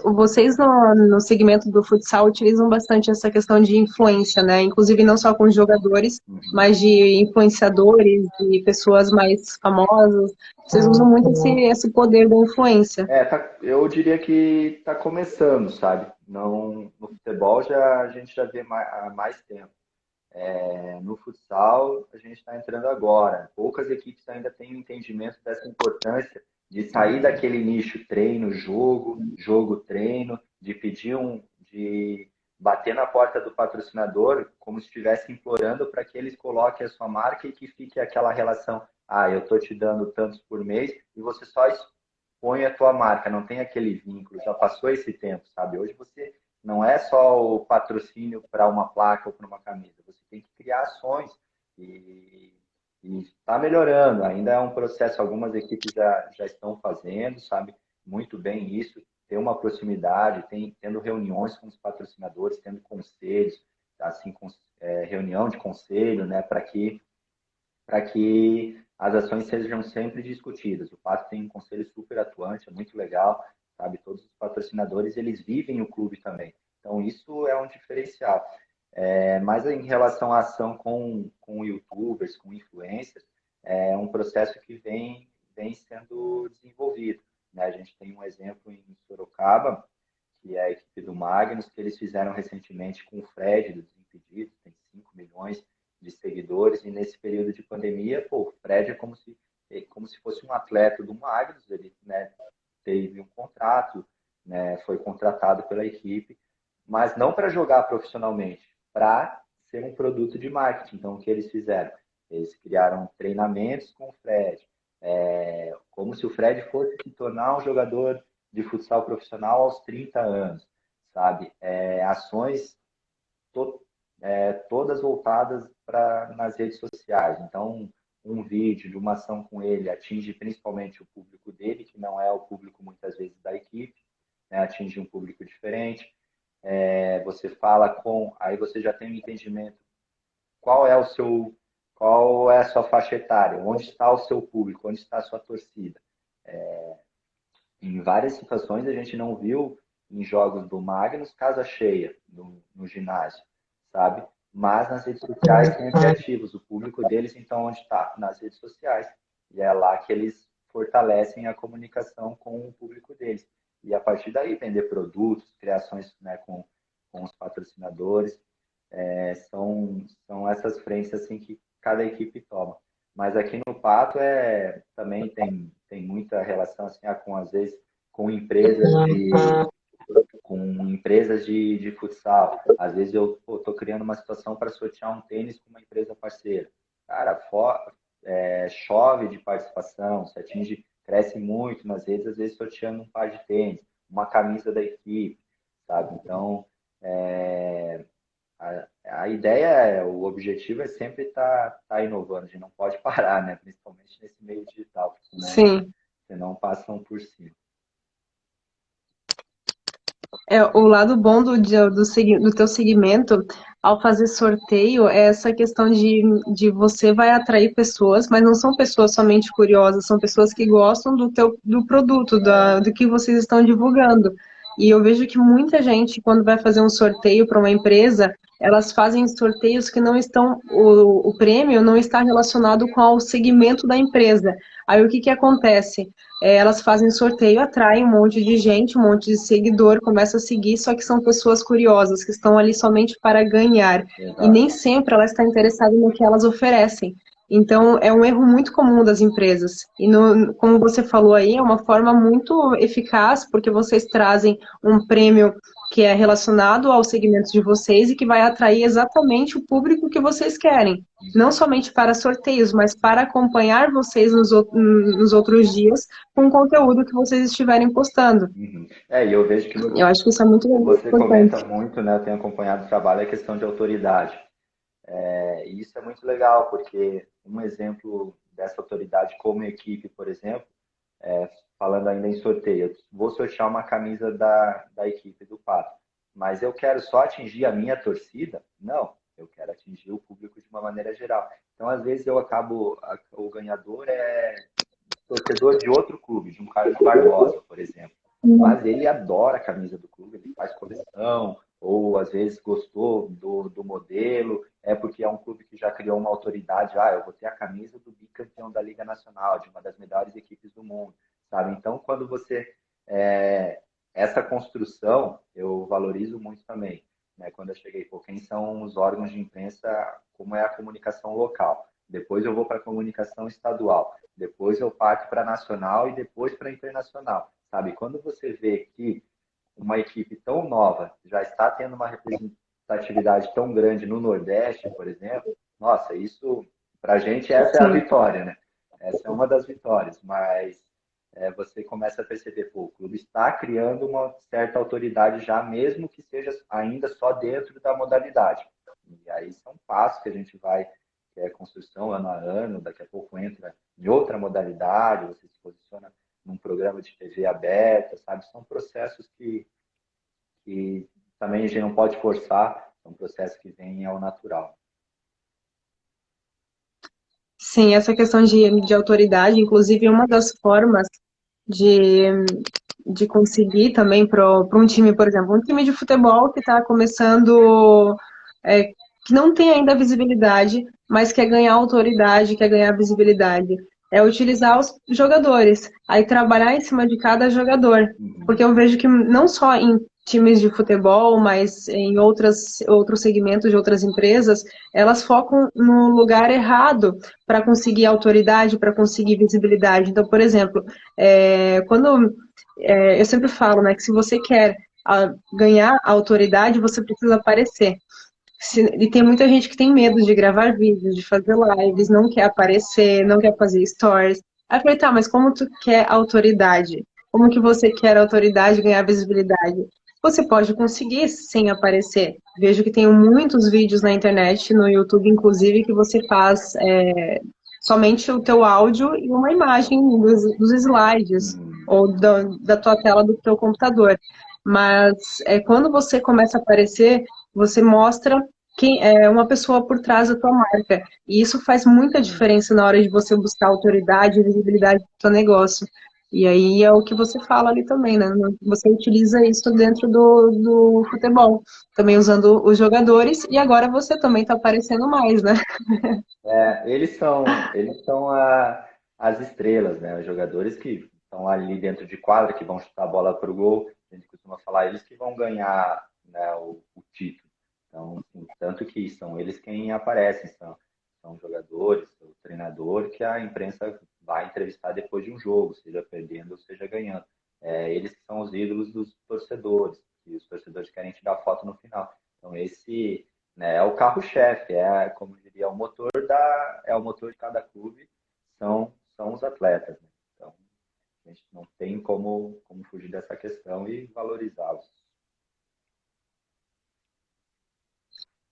no segmento do futsal utilizam bastante essa questão de influência, né? Inclusive não só com os jogadores, mas de influenciadores, de pessoas mais famosas. Vocês usam muito esse poder da influência. Eu diria que está começando, sabe? Não, no futebol a gente já vê há mais tempo. No futsal, a gente está entrando agora. Poucas equipes ainda têm o entendimento dessa importância de sair daquele nicho treino, jogo, treino, de bater na porta do patrocinador como se estivesse implorando para que eles coloquem a sua marca e que fique aquela relação. Eu estou te dando tantos por mês e você só expõe a tua marca, não tem aquele vínculo, já passou esse tempo, sabe? Hoje você não é só o patrocínio para uma placa ou para uma camisa, você tem que criar ações e está melhorando. Ainda é um processo, algumas equipes já estão fazendo, sabe, muito bem isso, ter uma proximidade, tendo reuniões com os patrocinadores, tendo conselhos, assim, reunião de conselho, né, para que as ações sejam sempre discutidas. O Pato tem um conselho super atuante, é muito legal, sabe? Todos os patrocinadores, eles vivem o clube também. Então, isso é um diferencial. Mas em relação à ação com youtubers, com influencers, é um processo que vem sendo desenvolvido. Né? A gente tem um exemplo em Sorocaba, que é a equipe do Magnus, que eles fizeram recentemente com o Fred, do Desimpedidos, tem 5 milhões de seguidores, e nesse período de pandemia, o Fred é como se fosse um atleta do Magnus, ele, né, teve um contrato, né, foi contratado pela equipe, mas não para jogar profissionalmente, para ser um produto de marketing. Então, o que eles fizeram? Eles criaram treinamentos com o Fred, como se o Fred fosse se tornar um jogador de futsal profissional aos 30 anos, sabe? Ações todas voltadas nas redes sociais. Então, um vídeo de uma ação com ele atinge principalmente o público dele, que não é o público muitas vezes da equipe, né? Atinge um público diferente. Você fala aí você já tem um entendimento qual é a sua faixa etária, onde está o seu público, onde está a sua torcida. Em várias situações a gente não viu em jogos do Magnus casa cheia no ginásio, sabe? Mas nas redes sociais sempre ativos. O público deles, então, onde está? Nas redes sociais. E é lá que eles fortalecem a comunicação com o público deles. E a partir daí vender produtos, criações, né, com os patrocinadores. São essas frentes assim que cada equipe toma. Mas aqui no Pato também tem muita relação assim, às vezes com empresas de futsal. Às vezes eu estou criando uma situação para sortear um tênis com uma empresa parceira. Cara, chove de participação, se atinge, cresce muito nas redes, às vezes sorteando um par de tênis, uma camisa da equipe, sabe? Então, a ideia, o objetivo é sempre estar inovando, a gente não pode parar, né? Principalmente nesse meio digital, porque senão passam por cima. O lado bom do teu segmento, ao fazer sorteio, é essa questão de você vai atrair pessoas, mas não são pessoas somente curiosas, são pessoas que gostam do produto, do que vocês estão divulgando. E eu vejo que muita gente, quando vai fazer um sorteio para uma empresa, elas fazem sorteios que não estão, o prêmio não está relacionado com o segmento da empresa. Aí o que acontece? Elas fazem sorteio, atraem um monte de gente, um monte de seguidor, começa a seguir, só que são pessoas curiosas, que estão ali somente para ganhar. Exato. E nem sempre ela está interessada no que elas oferecem. Então, é um erro muito comum das empresas. E, como você falou aí, é uma forma muito eficaz, porque vocês trazem um prêmio que é relacionado ao segmento de vocês e que vai atrair exatamente o público que vocês querem. Não somente para sorteios, mas para acompanhar vocês nos outros dias com o conteúdo que vocês estiverem postando. E eu vejo que eu acho que isso é muito você importante. comenta muito, né? Eu tenho acompanhado o trabalho, a questão de autoridade. E isso é muito legal, porque um exemplo dessa autoridade como equipe, por exemplo, falando ainda em sorteio, eu vou sortear uma camisa da equipe do Pato, mas eu quero só atingir a minha torcida? Não, eu quero atingir o público de uma maneira geral. Então, às vezes, o ganhador é torcedor de outro clube, de um Carlos Barbosa, por exemplo. Mas ele adora a camisa do clube, ele faz coleção, ou às vezes gostou do modelo, porque é um clube que já criou uma autoridade, eu vou ter a camisa do bicampeão da Liga Nacional, de uma das melhores equipes do mundo, sabe? Então, quando você... essa construção, eu valorizo muito também, né? Quando eu cheguei, quem são os órgãos de imprensa, como é a comunicação local? Depois eu vou para a comunicação estadual, depois eu parto para a nacional e depois para a internacional, sabe? Quando você vê que uma equipe tão nova já está tendo uma representatividade tão grande no Nordeste, por exemplo, nossa, isso, para a gente, essa é a vitória, né? Essa é uma das vitórias, mas você começa a perceber, o clube está criando uma certa autoridade já, mesmo que seja ainda só dentro da modalidade. E aí são passos que a gente vai, que é construção ano a ano, daqui a pouco entra em outra modalidade, você se posiciona num programa de TV aberta, sabe? São processos que também a gente não pode forçar, são processos que vêm ao natural. Sim, essa questão de autoridade, inclusive, uma das formas de conseguir também para um time, por exemplo, um time de futebol que está começando, que não tem ainda visibilidade, mas quer ganhar autoridade, quer ganhar visibilidade. É utilizar os jogadores, aí trabalhar em cima de cada jogador. Porque eu vejo que não só em times de futebol, mas em outros segmentos de outras empresas, elas focam no lugar errado para conseguir autoridade, para conseguir visibilidade. Então, por exemplo, eu sempre falo, né, que se você quer ganhar autoridade, você precisa aparecer. E tem muita gente que tem medo de gravar vídeos, de fazer lives, não quer aparecer, não quer fazer stories. Aí eu falei, tá, mas como tu quer autoridade? Como que você quer autoridade e ganhar visibilidade? Você pode conseguir sem aparecer. Vejo que tem muitos vídeos na internet, no YouTube, inclusive, que você faz somente o teu áudio e uma imagem dos slides Hum, ou da tua tela do teu computador. Mas quando você começa a aparecer, você mostra quem é uma pessoa por trás da tua marca. E isso faz muita hum. diferença na hora de você buscar autoridade e visibilidade do teu negócio. E aí é o que você fala ali também, né? Você utiliza isso dentro do futebol, também usando os jogadores, e agora você também está aparecendo mais, né? Eles são as estrelas, né? Os jogadores que estão ali dentro de quadra, que vão chutar a bola para o gol. A gente costuma falar, eles que vão ganhar, né, o título. Então, assim, tanto que são eles quem aparecem, são os jogadores, o treinador, que a imprensa vai entrevistar depois de um jogo, seja perdendo ou seja ganhando. Eles que são os ídolos dos torcedores, e os torcedores querem tirar foto no final. Então, esse, né, é o carro-chefe, como diria, o motor de cada clube, são os atletas. Né? Então, a gente não tem como fugir dessa questão e valorizá-los.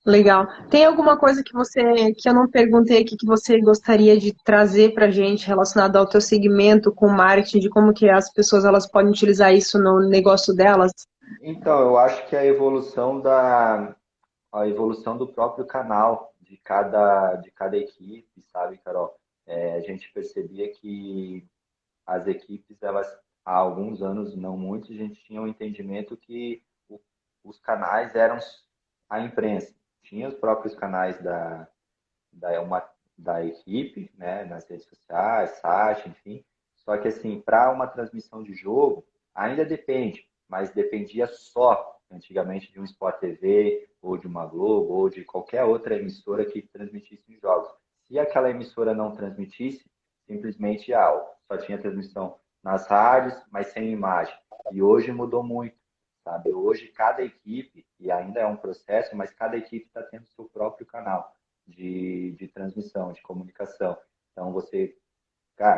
Legal. Tem alguma coisa que eu não perguntei aqui que você gostaria de trazer para a gente relacionado ao teu segmento com marketing, de como que as pessoas elas podem utilizar isso no negócio delas? Então, eu acho que a evolução do próprio canal de cada equipe, sabe, Carol? A gente percebia que as equipes, elas, há alguns anos, não muitos, a gente tinha um entendimento que os canais eram a imprensa. Tinha os próprios canais da equipe, né, nas redes sociais, site, enfim. Só que, assim, para uma transmissão de jogo, ainda depende, mas dependia só, antigamente, de um Sport TV, ou de uma Globo, ou de qualquer outra emissora que transmitisse os jogos. Se aquela emissora não transmitisse, simplesmente só tinha transmissão nas rádios, mas sem imagem. E hoje mudou muito, sabe? Hoje cada equipe, e ainda é um processo, mas cada equipe está tendo seu próprio canal de transmissão, de comunicação. Então você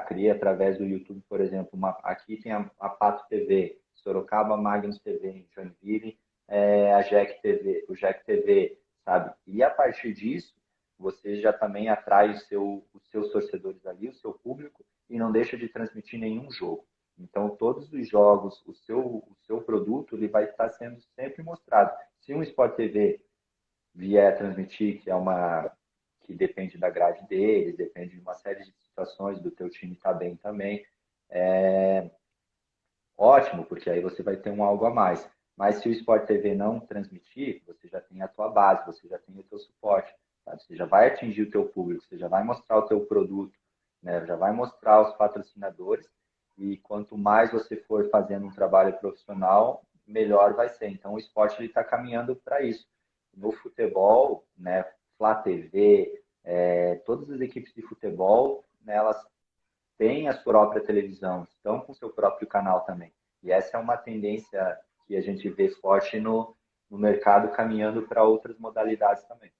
cria através do YouTube, por exemplo, aqui tem a Pato TV, Sorocaba Magnus TV, em Joinville, a Jack TV, o Jack TV, sabe? E a partir disso, você já também atrai os seus torcedores ali, o seu público, e não deixa de transmitir nenhum jogo. Então, todos os jogos, o seu produto, ele vai estar sendo sempre mostrado. Se um Sport TV vier transmitir, que depende da grade deles, depende de uma série de situações, do teu time estar bem também, é ótimo, porque aí você vai ter um algo a mais. Mas se o Sport TV não transmitir, você já tem a tua base, você já tem o teu suporte, sabe? Você já vai atingir o teu público, você já vai mostrar o teu produto, né? Já vai mostrar os patrocinadores, e quanto mais você for fazendo um trabalho profissional, melhor vai ser. Então o esporte está caminhando para isso. No futebol, né, Flá TV, todas as equipes de futebol, né, elas têm a sua própria televisão, estão com seu próprio canal também. E essa é uma tendência que a gente vê forte no mercado, caminhando para outras modalidades também.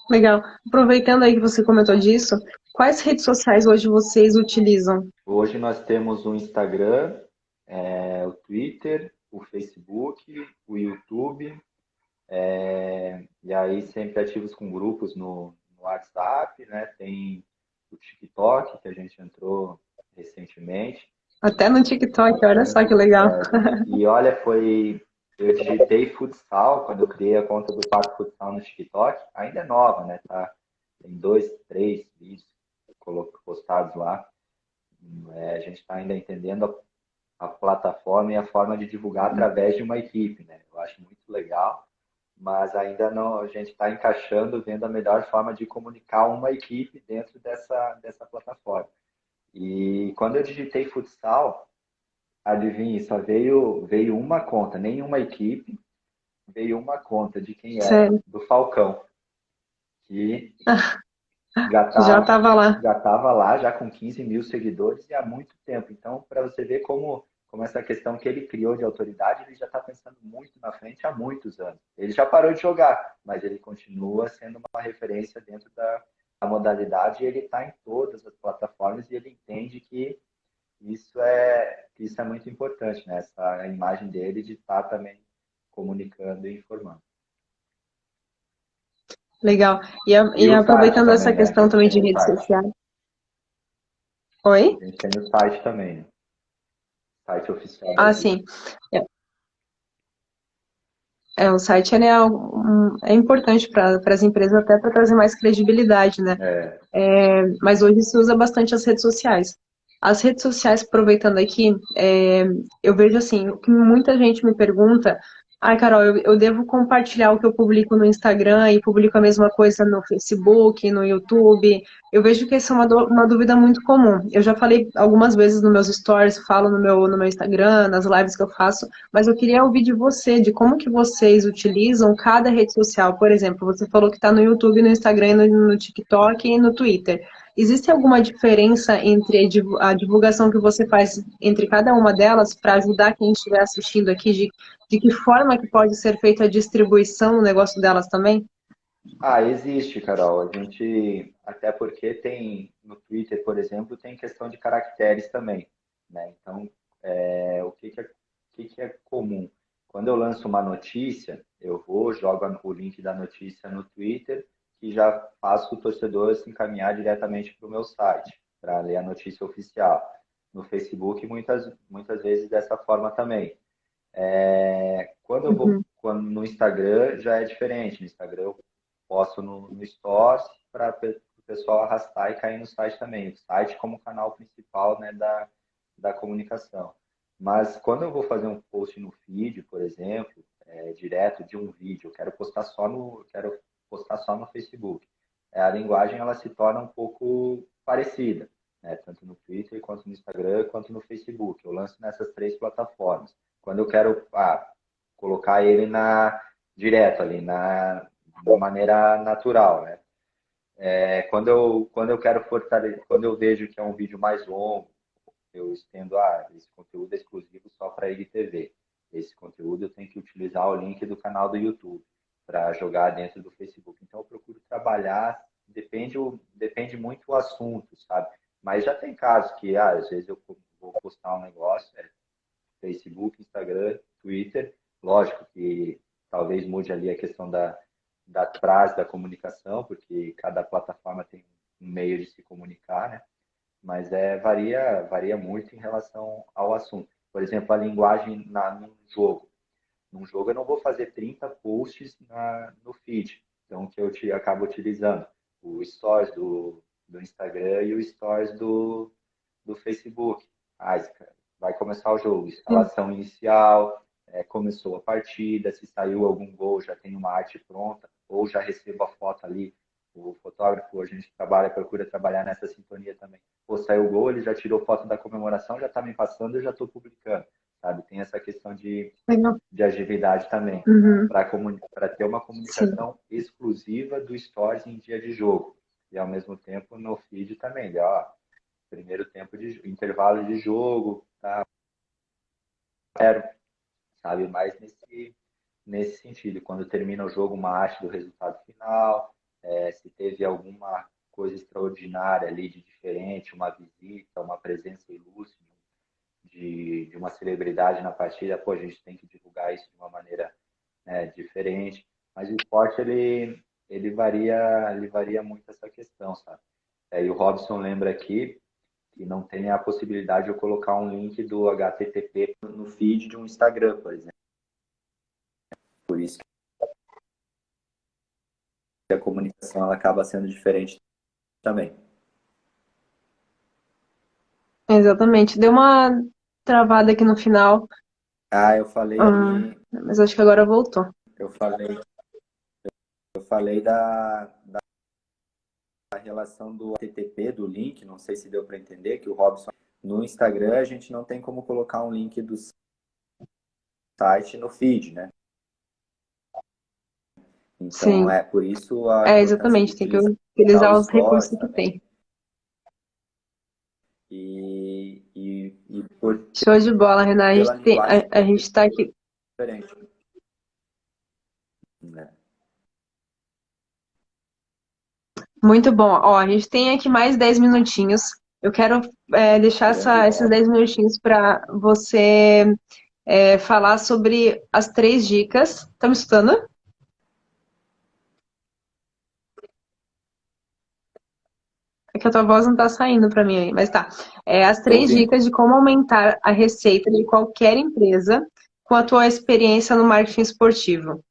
Legal. Aproveitando aí que você comentou disso, quais redes sociais hoje vocês utilizam? Hoje nós temos o Instagram, o Twitter, o Facebook, o YouTube, e aí sempre ativos com grupos no WhatsApp, né? Tem o TikTok, que a gente entrou recentemente. Até no TikTok, olha só que legal. E olha, eu digitei futsal quando eu criei a conta do Pato Futsal no TikTok. Ainda é nova, né? Tem 2, 3 vídeos postados lá. A gente está ainda entendendo a plataforma e a forma de divulgar através de uma equipe, né? Eu acho muito legal, mas ainda não, a gente está encaixando, vendo a melhor forma de comunicar uma equipe dentro dessa plataforma. E quando eu digitei futsal, adivinhe, só veio uma conta, nenhuma equipe, veio uma conta de quem era? Sério, Do Falcão, que já já tá, estava lá. já estava lá, já com 15 mil seguidores e há muito tempo. Então, para você ver como essa questão que ele criou de autoridade, ele já está pensando muito na frente há muitos anos. Ele já parou de jogar, mas ele continua sendo uma referência dentro da modalidade e ele está em todas as plataformas e ele entende que isso é muito importante, né? Essa imagem dele de estar também comunicando e informando. Legal. E E o site aproveitando essa também, né? A questão gente também tem de o redes site. sociais. Oi? A gente tem o site também, né? Site oficial da Ah, Liga. sim. O site ele é importante para as empresas até para trazer mais credibilidade, né? É, Mas hoje se usa bastante as redes sociais. As redes sociais, aproveitando aqui, eu vejo assim, o que muita gente me pergunta, ai, Carol, eu devo compartilhar o que eu publico no Instagram e publico a mesma coisa no Facebook, no YouTube. Eu vejo que essa é uma dúvida muito comum. Eu já falei algumas vezes nos meus stories, falo no meu Instagram, nas lives que eu faço, mas eu queria ouvir de você, de como que vocês utilizam cada rede social. Por exemplo, você falou que está no YouTube, no Instagram, no TikTok e no Twitter. Existe alguma diferença entre a divulgação que você faz entre cada uma delas para ajudar quem estiver assistindo aqui de que forma que pode ser feita a distribuição no negócio delas também? existe, Carol. A gente, até porque tem, no Twitter, por exemplo, tem questão de caracteres também, né? Então, o que que é comum? Quando eu lanço uma notícia, eu vou, jogo o link da notícia no Twitter e já faço o torcedor se encaminhar diretamente para o meu site, para ler a notícia oficial. No Facebook, muitas vezes dessa forma também. Quando eu vou Uhum. no Instagram já é diferente. No Instagram eu posto no Stories para o pessoal arrastar e cair no site também. O site como canal principal, né, da comunicação. Mas quando eu vou fazer um post no feed, por exemplo, direto de um vídeo, quero postar só no Facebook. A linguagem ela se torna um pouco parecida, né, tanto no Twitter quanto no Instagram quanto no Facebook. Eu lanço nessas três plataformas. Quando eu quero colocar ele direto ali, de maneira natural, né? Quando eu quero fortalecer, quando eu vejo que é um vídeo mais longo, eu estendo, esse conteúdo é exclusivo só para IGTV. Esse conteúdo eu tenho que utilizar o link do canal do YouTube para jogar dentro do Facebook. Então eu procuro trabalhar, depende muito do assunto, sabe? Mas já tem casos que, às vezes eu vou postar um negócio, Facebook, Instagram, Twitter. Lógico que talvez mude ali a questão da frase, da comunicação, porque cada plataforma tem um meio de se comunicar, né? Mas varia muito em relação ao assunto. Por exemplo, a linguagem num jogo. Num jogo eu não vou fazer 30 posts no feed. Então, que eu acabo utilizando o Stories do Instagram e o Stories do Facebook. Vai começar o jogo, escalação inicial, começou a partida, se saiu algum gol, já tem uma arte pronta, ou já recebo a foto ali. O fotógrafo, a gente procura trabalhar nessa sintonia também. Ou saiu o gol, ele já tirou foto da comemoração, já está me passando, eu já estou publicando, sabe? Tem essa questão Legal. de agilidade também, Uhum. para ter uma Sim. comunicação exclusiva do Stories em dia de jogo. E ao mesmo tempo no feed também, primeiro tempo de intervalo de jogo, tá? Sabe? Mais nesse sentido. Quando termina o jogo, uma arte do resultado final, se teve alguma coisa extraordinária ali de diferente, uma visita, uma presença ilustre de uma celebridade na partida, pô, a gente tem que divulgar isso de uma maneira, né, diferente. Mas o esporte, ele varia muito essa questão, sabe? E o Robson lembra aqui que não tem a possibilidade de eu colocar um link do HTTP no feed de um Instagram, por exemplo. Por isso que a comunicação ela acaba sendo diferente também. Exatamente. Deu uma travada aqui no final, Eu falei ali, mas acho que agora voltou. eu falei, eu falei da relação do HTTP, do link, não sei se deu para entender, que o Robson, no Instagram, a gente não tem como colocar um link do site no feed, né? Então, Sim. por isso a importância de Exatamente. Tem que utilizar o utilizar os Stories recursos que também. tem. E E por, Show de bola, Renan. pela linguagem A gente tá aqui. diferente, né? Muito bom. Ó, a gente tem aqui mais 10 minutinhos. Eu quero deixar Show de esses bola. 10 minutinhos para você falar sobre as 3 dicas. Tá me escutando? É que a tua voz não tá saindo para mim aí, mas tá. As Tô 3 dicas ouvindo. de como aumentar a receita de qualquer empresa com a tua experiência no marketing esportivo.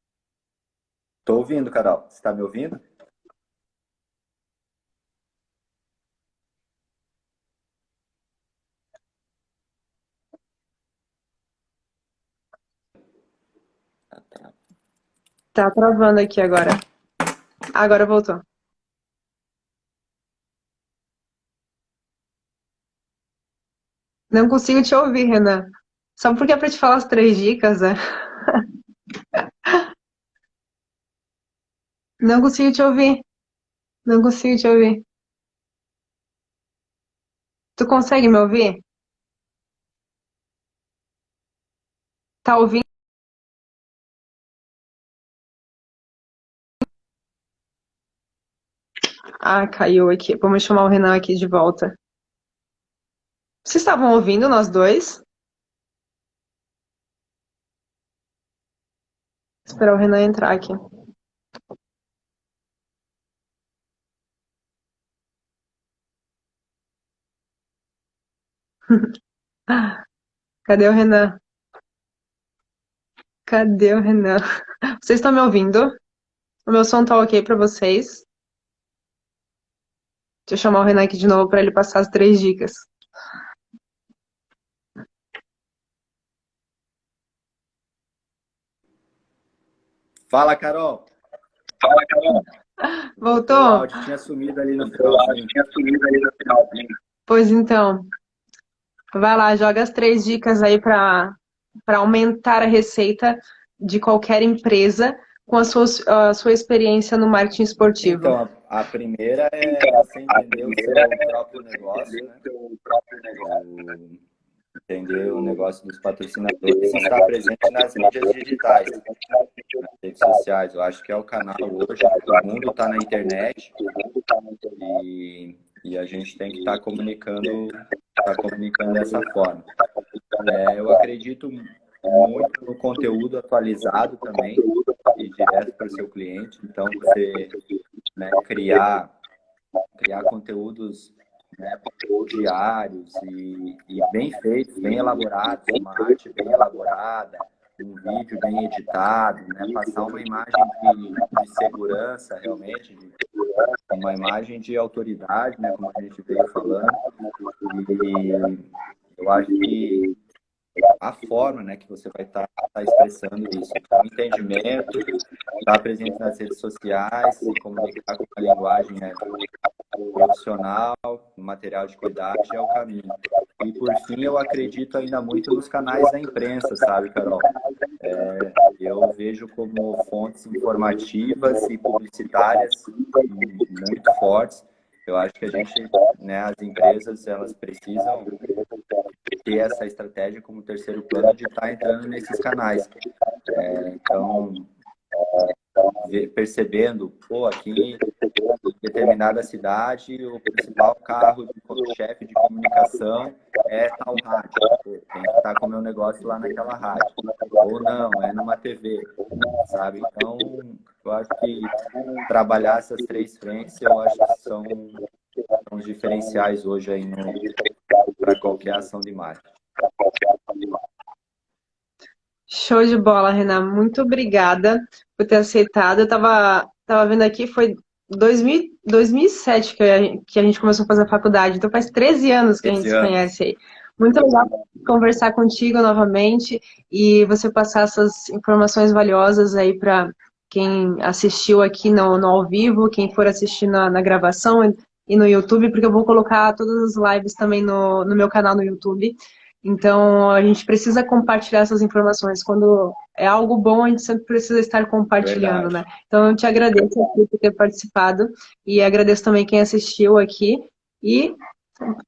Tô ouvindo, Carol. Você está me ouvindo? Ah, tá. Tá travando aqui agora. Agora voltou. Não consigo te ouvir, Renan. Só porque é para te falar as 3 dicas, né? Não consigo te ouvir. Não consigo te ouvir. Tu consegue me ouvir? Tá ouvindo? Ah, caiu aqui. Vamos chamar o Renan aqui de volta. Vocês estavam ouvindo nós dois? Esperar o Renan entrar aqui. Cadê o Renan? Cadê o Renan? Vocês estão me ouvindo? O meu som tá ok pra vocês? Deixa eu chamar o Renan aqui de novo para ele passar as 3 dicas. Fala, Carol. O Voltou? áudio tinha sumido ali no finalzinho. Pois então, vai lá, joga as 3 dicas aí para aumentar a receita de qualquer empresa com a sua experiência no marketing esportivo. Então, a primeira é você entender o seu próprio negócio, né? Entender o negócio dos patrocinadores e estar presente nas mídias digitais, nas redes sociais. Eu acho que é o canal hoje, o mundo está na internet e a gente tem que estar comunicando dessa forma. Eu acredito muito no conteúdo atualizado também e direto para o seu cliente. Então, você, né, criar conteúdos, né, diários e bem feitos, bem elaborados, uma arte bem elaborada, um vídeo bem editado, né, passar uma imagem de segurança realmente, uma imagem de autoridade, né, como a gente veio falando. E eu acho que a forma, né, que você vai estar expressando isso, o entendimento, estar presente nas redes sociais, se comunicar com uma linguagem, né, profissional, material de qualidade é o caminho. E por fim, eu acredito ainda muito nos canais da imprensa, sabe, Carol? Eu vejo como fontes informativas e publicitárias muito fortes. Eu acho que a gente, né, as empresas, elas precisam ter essa estratégia como terceiro plano de estar entrando nesses canais. Então, percebendo, pô, aqui em determinada cidade, o principal carro de chefe de comunicação é tal rádio. Pô, tem que estar com o meu negócio lá naquela rádio. Ou não, é numa TV, sabe? Então, eu acho que trabalhar essas 3 frentes, eu acho que são os diferenciais hoje aí para qualquer ação de marketing. Show de bola, Renan. Muito obrigada por ter aceitado. Eu tava vendo aqui, foi 2007 que a gente começou a fazer a faculdade, então faz 13 anos que a gente 13 se anos. conhece aí. Muito legal conversar contigo novamente e você passar essas informações valiosas aí para quem assistiu aqui no ao vivo, quem for assistir na gravação e no YouTube, porque eu vou colocar todas as lives também no meu canal no YouTube. Então, a gente precisa compartilhar essas informações. Quando é algo bom, a gente sempre precisa estar compartilhando, Verdade. né? Então, eu te agradeço aqui por ter participado e agradeço também quem assistiu aqui. E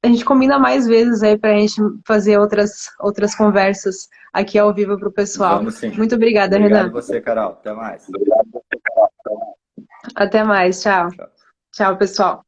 A gente combina mais vezes aí pra gente fazer outras conversas aqui ao vivo pro pessoal. Vamos sim. Muito obrigada, Obrigado Renan. você, Carol. Até mais. Até mais, tchau. Tchau. Tchau, pessoal.